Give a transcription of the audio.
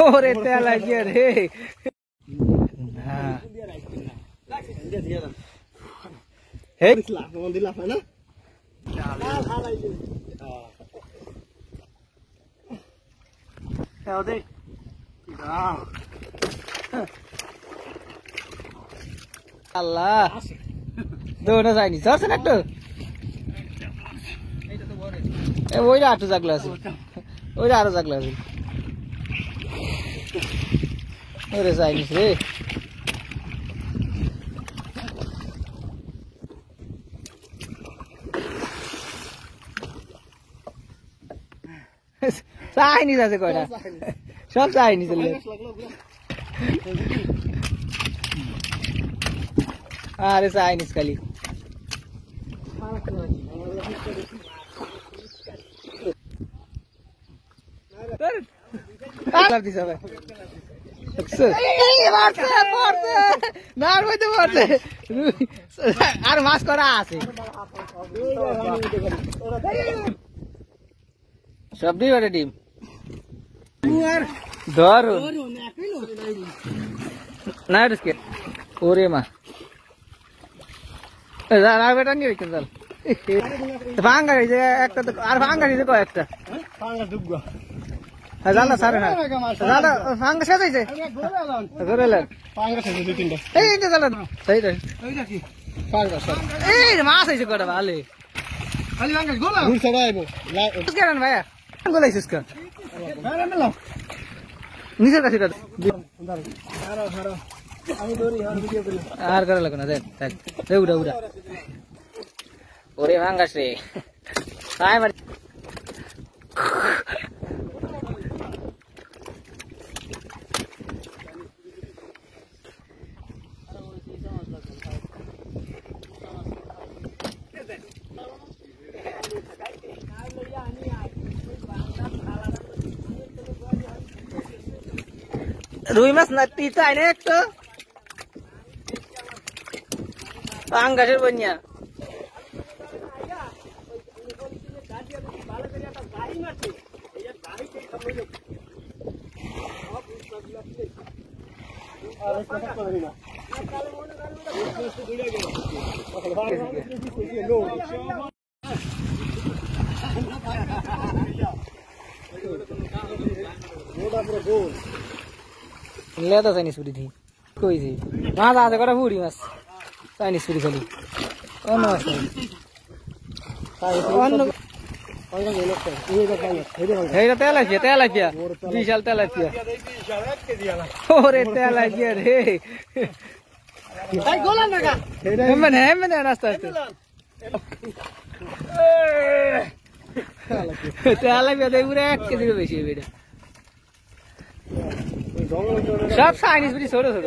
ওরে তেলা গিয়ে রে না হে আল্লাহ দৌড়ে যায়নি চলছে না একটু ওইটা আটু জাগলা আছে ওইটা আরো জাগলা আছে ওরে যায়নি রে চাইনিজ আছে কয়টা সব চাইনিজ আরে চাইনিজ খালি আর মাছ করা আছে সব ডিম একটা ডিম ধর না ওরে মা বেটা নিয়ে চল ভাঙ্গা গেছে একটা আর ভাঙ্গা গেছে কয়েকটা জালা সারে না জালা ভাঙ্গা শেষ হয়েছে ধরে এলেন এই জালা সেই এই মাছ হয়েছে কটা ভালো ভাইয়া গোলাইছিস কা নিচের কাছে আর করা লাগো না দেখ উড়া উড়া ওরে ভাঙ্গাস রে তাই মার রুই মাছ না চাই না একটু পাঙ্গাসের বন্যা লেদা চাইনিজ পুরি দি কইছি মাছ আছে কটা পুরি মাছ চাইনিজ পুরি খালি অন্য মাছ নাই এইটা তেলাপিয়া বিশাল তেলাপিয়া ওরে তেলাপিয়া রে হেমেন আস্তে আস্তে তেলাপিয়া দেয় পুরো 1 কেজি বেশি এটা সব চাইনিজ পুরি ছোট ছোট